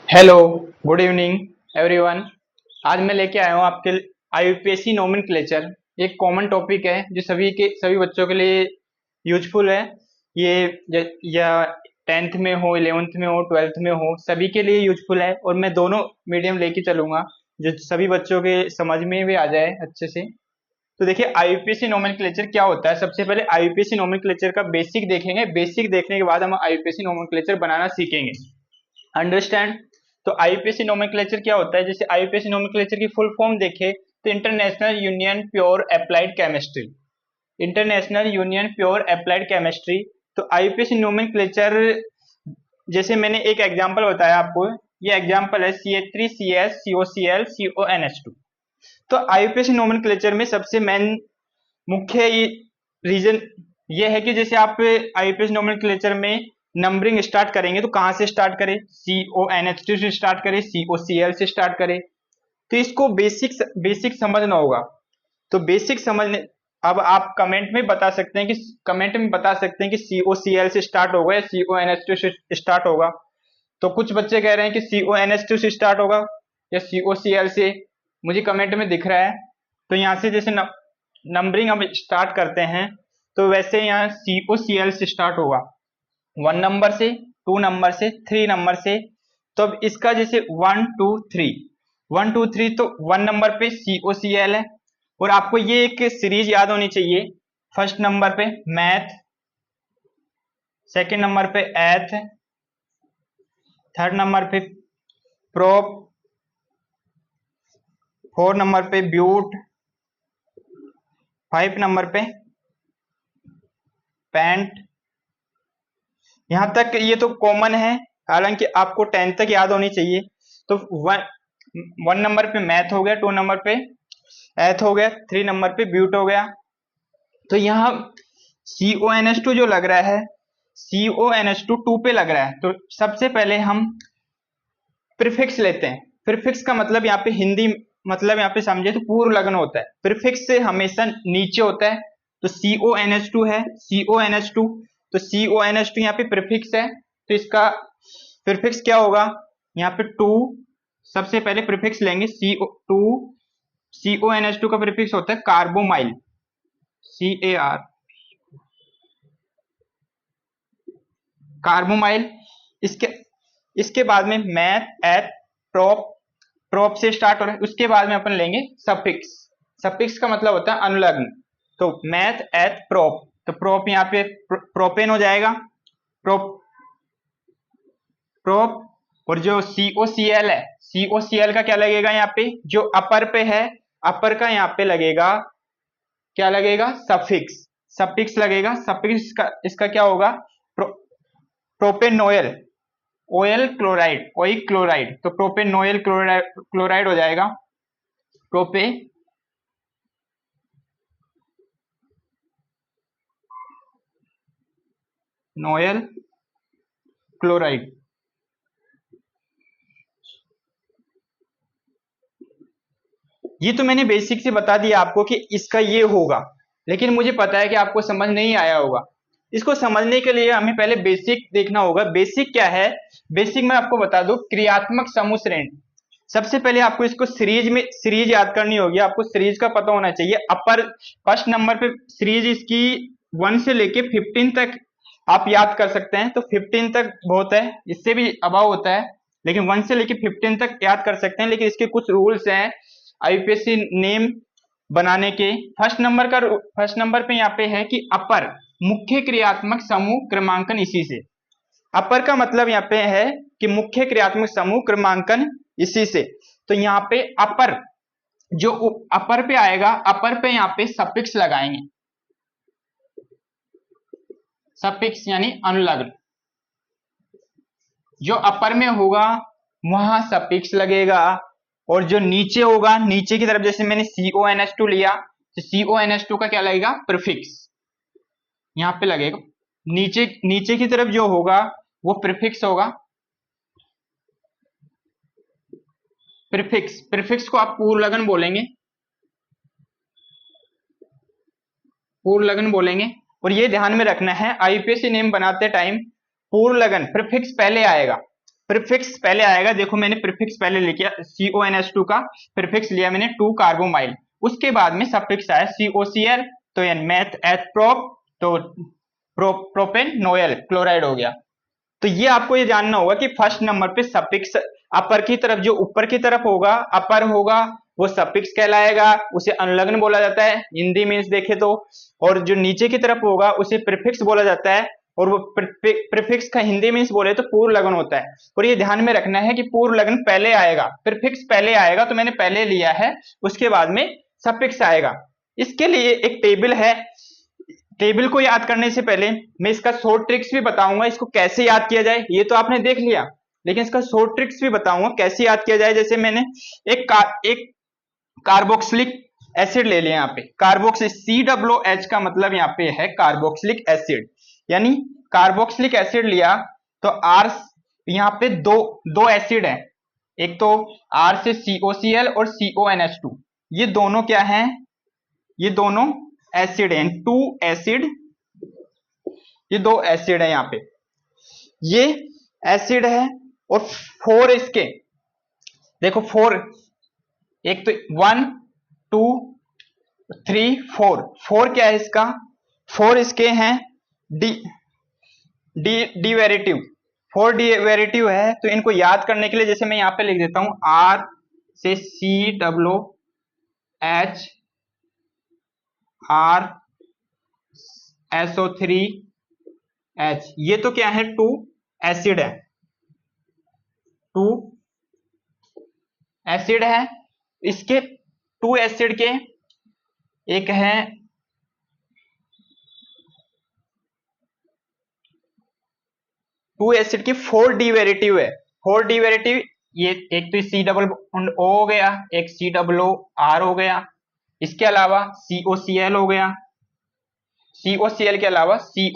Hello, good evening everyone. आज मैं लेके आया हूँ आपके आईयूपीएससी नोमेनक्लेचर। एक कॉमन टॉपिक है जो सभी बच्चों के लिए यूजफुल है। ये या 10th में हो, 11th में हो, 12th में हो, सभी के लिए यूजफुल है और मैं दोनों मीडियम लेके चलूंगा जो सभी बच्चों के समझ में भी आ जाए अच्छे से। तो देखिए आईयूपीएससी नोमेनक्लेचर क्या होता है। सबसे पहले आईयूपीएससी नोमेनक्लेचर का बेसिक देखेंगे। बेसिक देखने के बाद हम आईयूपीएससी नोमेनक्लेचर बनाना सीखेंगे। अंडरस्टैंड। तो आईयूपीएससी नोमेनक्लेचर क्या होता है? जैसे आईयूपीएससी नोमेनक्लेचर की फुल फॉर्म देखे तो international union pure applied chemistry. International union pure applied chemistry. तो आईयूपीएससी नोमेनक्लेचर, जैसे मैंने एक एग्जांपल बताया आपको, ये एग्जांपल है CH3CS COCl CONH2। तो आईयूपीएससी नोमेनक्लेचर में सबसे मेन मुख्य रीजन ये है कि जैसे आप आईपीएस नोमेनक्लेचर में नंबरिंग स्टार्ट करेंगे तो कहां से स्टार्ट करें? CONH2 से स्टार्ट करें, COCl से स्टार्ट करें। तो इसको बेसिक समझना होगा। तो बेसिक समझने, अब आप कमेंट में बता सकते हैं कि COCl से स्टार्ट होगा या CONH2 से स्टार्ट होगा। तो कुछ बच्चे कह रहे हैं कि CONH2 से स्टार्ट होगा या COCl से, मुझे कमेंट में दिख रहा है। तो यहाँ से जैसे नंबरिंग हम स्टार्ट करते हैं तो वैसे यहाँ COCl से स्टार्ट होगा, 1 नंबर से, 2 नंबर से, 3 नंबर से। तो अब इसका जैसे 1 2 3, 1 2 3, तो 1 नंबर पे COCl है। और आपको ये एक सीरीज याद होनी चाहिए। फर्स्ट नंबर पे मैथ, सेकंड नंबर पे एथ, थर्ड नंबर पे प्रोप, 4 नंबर पे ब्यूट, 5 नंबर पे पेंट। यहां तक ये तो कॉमन है, हालांकि आपको 10 तक याद होनी चाहिए। तो 1 नंबर पे मैथ हो गया, 2 नंबर पे एथ हो गया, 3 नंबर पे ब्यूट हो गया। तो यहाँ CONH2 जो लग रहा है, CONH2 2 पे लग रहा है। तो सबसे पहले हम प्रीफिक्स लेते हैं। प्रीफिक्स का मतलब यहाँ पे हिंदी मतलब यहाँ पे समझे तो पूर्व लग्न होता है। प्रीफिक्स से हमेशा नीचे होता है। तो CONH2 है, CONH2। तो CONH2 यहाँ पे प्रीफिक्स है, तो इसका प्रीफिक्स क्या होगा? यहाँ पे 2, सबसे पहले प्रीफिक्स लेंगे CO2। CONH2 का प्रीफिक्स होता है कार्बोमाइल, CAR, कार्बोमाइल। इसके इसके बाद में मैथ एथ प्रोप, प्रोप से स्टार्ट हो रहा है। उसके बाद में अपन लेंगे सफिक्स। सफिक्स का मतलब होता है अनुलग्न। तो मैथ एथ प्रोप, तो प्रोप यहाँ पे प्रोपेन हो जाएगा, प्रोप प्रोप। और जो COCl है, COCl का क्या लगेगा? यहाँ पे जो अपर पे है, अपर का यहाँ पे लगेगा, क्या लगेगा? सफिक्स, सफिक्स लगेगा। सफिक्स का इसका क्या होगा? प्रोपेनोयल, ओयल क्लोराइड, ओइक क्लोराइड। तो प्रोपेनोयल क्लोराइड हो जाएगा, प्रोपे नोयल क्लोराइड। ये तो मैंने बेसिक से बता दिया आपको कि इसका ये होगा, लेकिन मुझे पता है कि आपको समझ नहीं आया होगा। इसको समझने के लिए हमें पहले बेसिक देखना होगा। बेसिक क्या है? बेसिक में आपको बता दूं, क्रियात्मक समूह श्रेणी। सबसे पहले आपको इसको सीरीज याद करनी होगी। आपको सीरीज का पता होना चाहिए। अपर फर्स्ट नंबर पे सीरीज इसकी 1 से लेके 15 तक आप याद कर सकते हैं। तो 15 तक बहुत है, इससे भी अभाव होता है, लेकिन 1 से लेके 15 तक याद कर सकते हैं। लेकिन इसके कुछ रूल्स हैं आईपीएससी नेम बनाने के। फर्स्ट नंबर पे यहाँ पे है कि अपर मुख्य क्रियात्मक समूह क्रमांकन इसी से। अपर का मतलब यहाँ पे है कि मुख्य क्रियात्मक समूह क्रमांकन इसी से। तो यहाँ पे अपर, जो अपर पे आएगा, अपर पे यहाँ पे सफिक्स लगाएंगे। सफिक्स यानी अनुलग्न। जो अपर में होगा वहां सफिक्स लगेगा, और जो नीचे होगा, नीचे की तरफ जैसे मैंने CONH2 लिया, तो CONH2 का क्या लगेगा? प्रीफिक्स यहाँ पे लगेगा। नीचे नीचे की तरफ जो होगा वो प्रीफिक्स होगा। प्रीफिक्स, प्रीफिक्स को आप पूर्व लगन बोलेंगे, पूर्व लगन बोलेंगे। और ये ध्यान में रखना है, आईपीएससी नेम बनाते टाइम पूर्व लगन प्रीफिक्स पहले आएगा। प्रीफिक्स पहले आएगा, देखो मैंने प्रीफिक्स पहले लिखा CONH2 का प्रीफिक्स लिया मैंने 2 कार्बोमाइल, उसके बाद में सफिक्स आया COCl, तो ये मेथ एथ प्रोप, तो प्रोपेन नोएल क्लोराइड हो गया। तो ये आपको ये जानना होगा कि फर्स्ट नंबर पे सफिक्स अपर की तरफ, जो ऊपर की तरफ होगा अपर होगा वो सफिक्स कहलाएगा, उसे अनुलग्न बोला जाता है हिंदी मीन्स देखे तो, और जो नीचे की तरफ होगा उसे प्रीफिक्स बोला जाता है, और वो प्रीफिक्स का हिंदी मीन्स बोले तो पूर्व लग्न होता है। और ये ध्यान में रखना है कि पूर्व लग्न पहले आएगा, प्रीफिक्स पहले आएगा, तो मैंने पहले लिया है, उसके बाद में सफिक्स आएगा। इसके लिए एक टेबल है, टेबल को याद करने से पहले मैं इसका शॉर्ट ट्रिक्स भी बताऊंगा, इसको कैसे याद किया जाए ये तो आपने देख लिया, लेकिन इसका शॉर्ट ट्रिक्स भी बताऊंगा कैसे याद किया जाए। जैसे मैंने एक कार्बोक्सिलिक एसिड ले लिया, यहाँ पे कार्बोक्सिल COOH का मतलब यहाँ पे है कार्बोक्सिलिक एसिड, यानी कार्बोक्सिलिक एसिड लिया तो R, यहाँ पे दो एसिड है, एक तो R से COCl और CONH2, ये दोनों क्या हैं, ये दोनों एसिड हैं, 2 एसिड, ये 2 एसिड है, यहाँ पे ये एसिड है, और 4 इसके, देखो 4, एक तो 1 2 3 4 क्या है इसका, 4 इसके हैं डिवेरेटिव, 4 डिवेरेटिव है, तो इनको याद करने के लिए जैसे मैं यहाँ पे लिख देता हूं R से COOH R SO3H, ये तो क्या है 2 एसिड है, 2 एसिड है, इसके 2 एसिड के एक है 2 एसिड की 4 डिवेरेटिव है, 4 डिवेरेटिव, ये एक तो C डबल बॉन्ड O हो गया, एक COOR हो गया, इसके अलावा COCl हो गया, COCl के अलावा CO